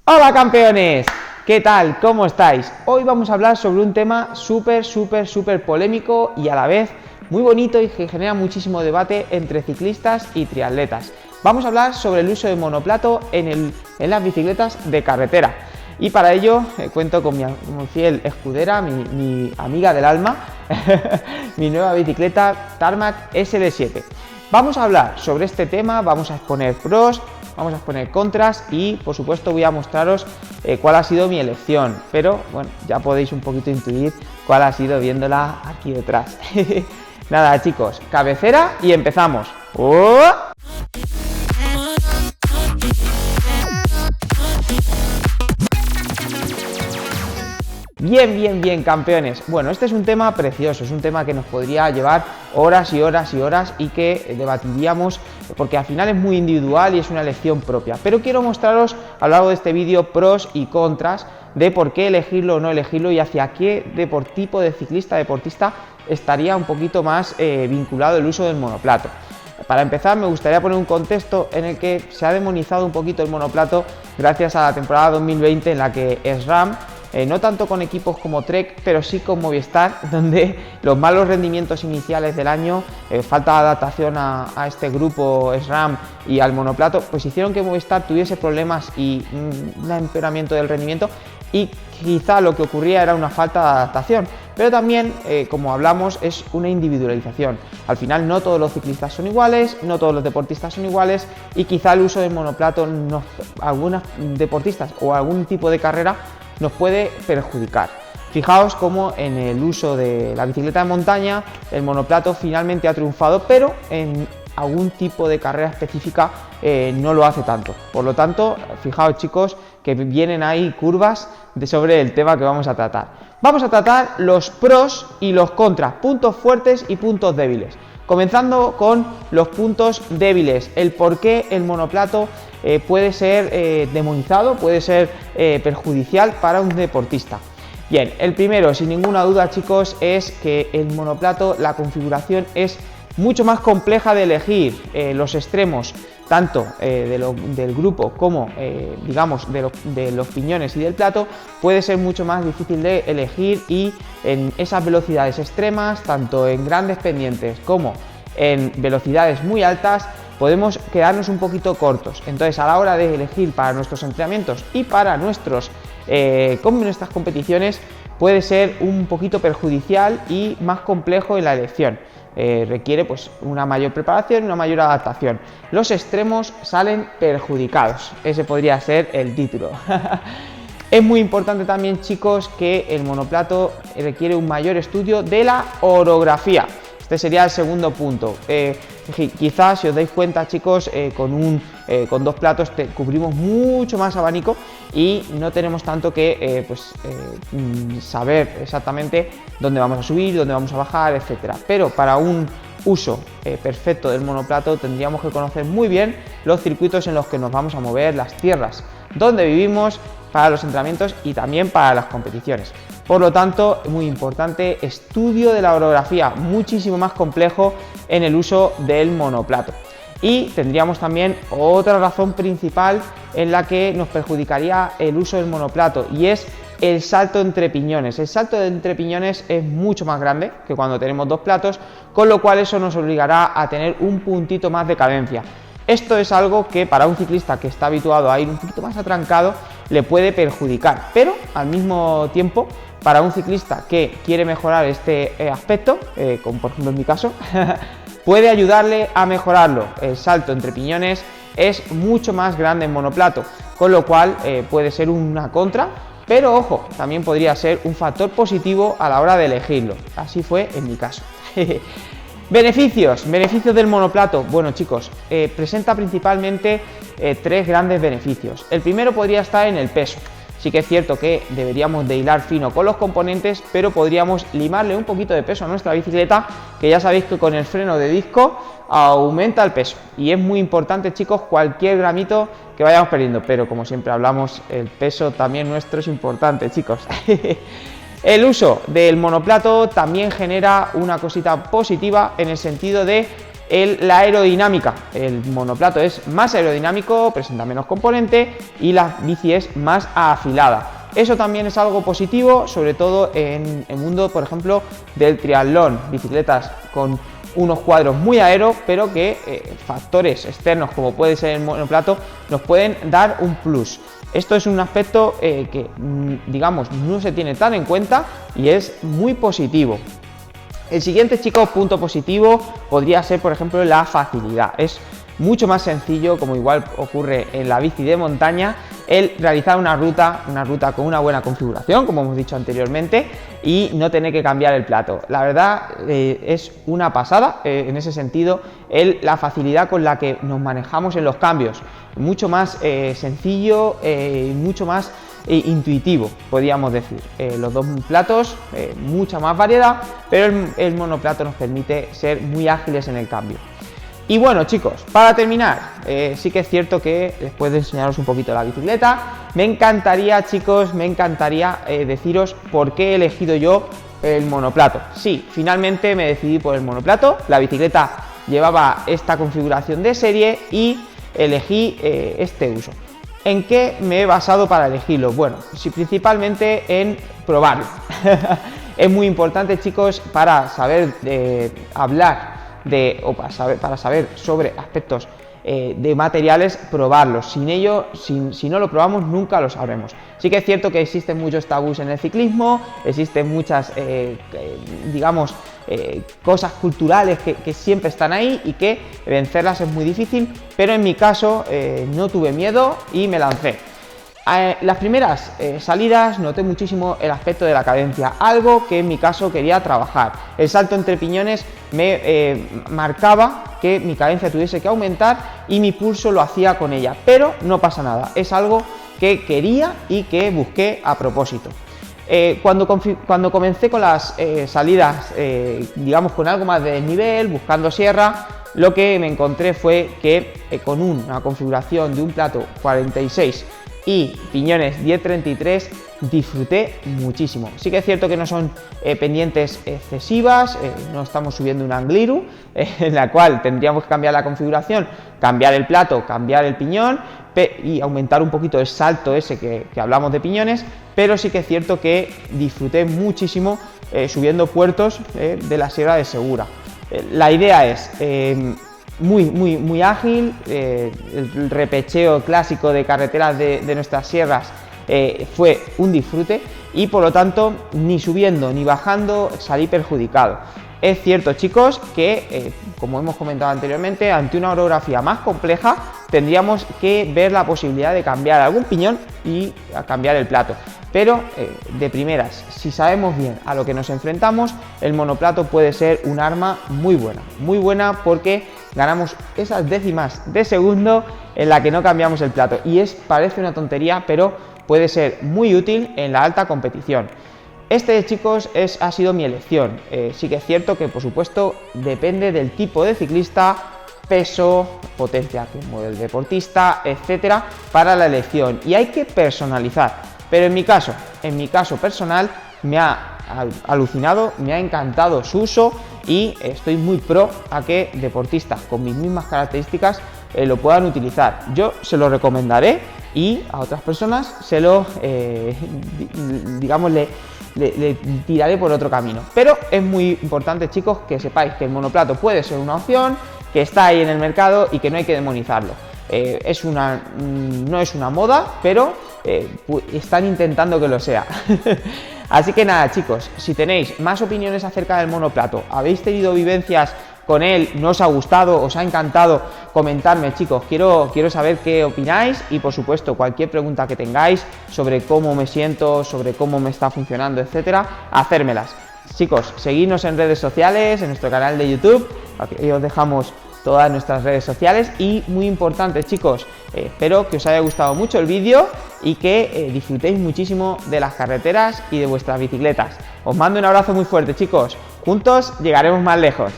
Hola campeones, ¿qué tal? ¿Cómo estáis? Hoy vamos a hablar sobre un tema súper polémico y a la vez muy bonito y que genera muchísimo debate entre ciclistas y triatletas. Vamos a hablar sobre el uso de monoplato en las bicicletas de carretera. Y para ello cuento con mi fiel escudera, mi amiga del alma, mi nueva bicicleta Tarmac SL7. Vamos a hablar sobre este tema, vamos a exponer pros, vamos a exponer contras y por supuesto voy a mostraros cuál ha sido mi elección, pero bueno, ya podéis un poquito intuir cuál ha sido viéndola aquí detrás. Nada chicos, cabecera y empezamos. ¡Oh! Bien campeones. Bueno, este es un tema precioso, es un tema que nos podría llevar horas y horas y que debatiríamos porque al final es muy individual y es una elección propia. Pero quiero mostraros a lo largo de este vídeo pros y contras de por qué elegirlo o no elegirlo y hacia qué tipo de deportista estaría un poquito más vinculado el uso del monoplato. Para empezar, me gustaría poner un contexto en el que se ha demonizado un poquito el monoplato gracias a la temporada 2020 en la que SRAM, no tanto con equipos como Trek, pero sí con Movistar, donde los malos rendimientos iniciales del año, falta de adaptación a este grupo SRAM y al monoplato, pues hicieron que Movistar tuviese problemas y un empeoramiento del rendimiento y quizá lo que ocurría era una falta de adaptación, pero también, como hablamos, es una individualización. Al final no todos los ciclistas son iguales, no todos los deportistas son iguales y quizá el uso del monoplato, algunos deportistas o algún tipo de carrera nos puede perjudicar. Fijaos cómo en el uso de la bicicleta de montaña el monoplato finalmente ha triunfado, pero en algún tipo de carrera específica no lo hace tanto. Por lo tanto, fijaos chicos que vienen ahí curvas sobre el tema que vamos a tratar. Vamos a tratar los pros y los contras, puntos fuertes y puntos débiles. Comenzando con los puntos débiles, el por qué el monoplato puede ser demonizado, puede ser perjudicial para un deportista. Bien, el primero, sin ninguna duda chicos, es que el monoplato, la configuración es mucho más compleja de elegir. Los extremos, tanto del grupo como digamos de los piñones y del plato, puede ser mucho más difícil de elegir y en esas velocidades extremas, tanto en grandes pendientes como en velocidades muy altas, podemos quedarnos un poquito cortos. Entonces, a la hora de elegir para nuestros entrenamientos y para nuestras competiciones, puede ser un poquito perjudicial y más complejo en la elección. Requiere pues una mayor preparación y una mayor adaptación. Los extremos salen perjudicados. Ese podría ser el título. Es muy importante también, chicos, que el monoplato requiere un mayor estudio de la orografía. Este sería el segundo punto. Quizás, si os dais cuenta, chicos, con dos platos cubrimos mucho más abanico y no tenemos tanto que saber exactamente dónde vamos a subir, dónde vamos a bajar, etcétera. Pero para un uso perfecto del monoplato tendríamos que conocer muy bien los circuitos en los que nos vamos a mover, las tierras donde vivimos, para los entrenamientos y también para las competiciones. Por lo tanto, muy importante, estudio de la orografía, muchísimo más complejo en el uso del monoplato. Y tendríamos también otra razón principal en la que nos perjudicaría el uso del monoplato y es el salto entre piñones. El salto entre piñones es mucho más grande que cuando tenemos dos platos, con lo cual eso nos obligará a tener un puntito más de cadencia. Esto es algo que para un ciclista que está habituado a ir un poquito más atrancado le puede perjudicar, pero al mismo tiempo para un ciclista que quiere mejorar este aspecto, como por ejemplo en mi caso, puede ayudarle a mejorarlo. El salto entre piñones es mucho más grande en monoplato, con lo cual puede ser una contra, pero ojo, también podría ser un factor positivo a la hora de elegirlo. Así fue en mi caso. Beneficios del monoplato. Bueno chicos, presenta principalmente tres grandes beneficios. El primero podría estar en el peso. Sí que es cierto que deberíamos de hilar fino con los componentes, pero podríamos limarle un poquito de peso a nuestra bicicleta, que ya sabéis que con el freno de disco aumenta el peso. Y es muy importante chicos, cualquier gramito que vayamos perdiendo, pero como siempre hablamos, el peso también nuestro es importante chicos. El uso del monoplato también genera una cosita positiva en el sentido de La aerodinámica, el monoplato es más aerodinámico, presenta menos componente y la bici es más afilada. Eso también es algo positivo, sobre todo en el mundo, por ejemplo, del triatlón, bicicletas con unos cuadros muy aero, pero que factores externos como puede ser el monoplato nos pueden dar un plus. Esto es un aspecto que, digamos, no se tiene tan en cuenta y es muy positivo. El siguiente, chicos, punto positivo podría ser, por ejemplo, la facilidad. Es mucho más sencillo, como igual ocurre en la bici de montaña, el realizar una ruta con una buena configuración, como hemos dicho anteriormente, y no tener que cambiar el plato. La verdad es una pasada en ese sentido, la facilidad con la que nos manejamos en los cambios. Mucho más sencillo, mucho más intuitivo, podríamos decir. Los dos platos, mucha más variedad, pero el monoplato nos permite ser muy ágiles en el cambio. Y bueno, chicos, para terminar, sí que es cierto que después de enseñaros un poquito la bicicleta, me encantaría, chicos, deciros por qué he elegido yo el monoplato. Sí, finalmente me decidí por el monoplato. La bicicleta llevaba esta configuración de serie y elegí este uso. ¿En qué me he basado para elegirlo? Bueno, sí, principalmente en probarlo. Es muy importante, chicos, para saber hablar para saber sobre aspectos de materiales, probarlos. Sin ello, si no lo probamos, nunca lo sabremos. Sí que es cierto que existen muchos tabús en el ciclismo, existen muchas, digamos, cosas culturales que siempre están ahí y que vencerlas es muy difícil, pero en mi caso no tuve miedo y me lancé. Las primeras salidas noté muchísimo el aspecto de la cadencia, algo que en mi caso quería trabajar. El salto entre piñones me marcaba que mi cadencia tuviese que aumentar y mi pulso lo hacía con ella, pero no pasa nada, es algo que quería y que busqué a propósito. Cuando comencé con las salidas, digamos, con algo más de desnivel, buscando sierra, lo que me encontré fue que con una configuración de un plato 46 y piñones 10-33 disfruté muchísimo. Sí que es cierto que no son pendientes excesivas, no estamos subiendo un Angliru, en la cual tendríamos que cambiar la configuración, cambiar el plato, cambiar el piñón y aumentar un poquito el salto ese que hablamos de piñones, pero sí que es cierto que disfruté muchísimo subiendo puertos de la Sierra de Segura. La idea es muy ágil, el repecheo clásico de carreteras de nuestras sierras fue un disfrute y por lo tanto ni subiendo ni bajando salí perjudicado. Es cierto, chicos, que como hemos comentado anteriormente, ante una orografía más compleja tendríamos que ver la posibilidad de cambiar algún piñón y cambiar el plato. Pero de primeras, si sabemos bien a lo que nos enfrentamos, el monoplato puede ser un arma muy buena porque ganamos esas décimas de segundo en la que no cambiamos el plato. Y parece una tontería, pero puede ser muy útil en la alta competición. Este, chicos, ha sido mi elección. Sí que es cierto que, por supuesto, depende del tipo de ciclista, peso, potencia como del deportista, etcétera, para la elección. Y hay que personalizar. Pero en mi caso personal, me ha alucinado, me ha encantado su uso y estoy muy pro a que deportistas con mis mismas características lo puedan utilizar. Yo se lo recomendaré y a otras personas se lo, digamos, le tiraré por otro camino. Pero es muy importante, chicos, que sepáis que el monoplato puede ser una opción, que está ahí en el mercado y que no hay que demonizarlo. No es una moda, pero están intentando que lo sea. Así que nada, chicos, si tenéis más opiniones acerca del monoplato, habéis tenido vivencias con él, no os ha gustado, os ha encantado, comentarme, chicos. Quiero saber qué opináis y, por supuesto, cualquier pregunta que tengáis sobre cómo me siento, sobre cómo me está funcionando, etcétera, hacérmelas. Chicos, seguidnos en redes sociales, en nuestro canal de YouTube, aquí os dejamos todas nuestras redes sociales y, muy importante, chicos, espero que os haya gustado mucho el vídeo y que disfrutéis muchísimo de las carreteras y de vuestras bicicletas. Os mando un abrazo muy fuerte, chicos. Juntos llegaremos más lejos.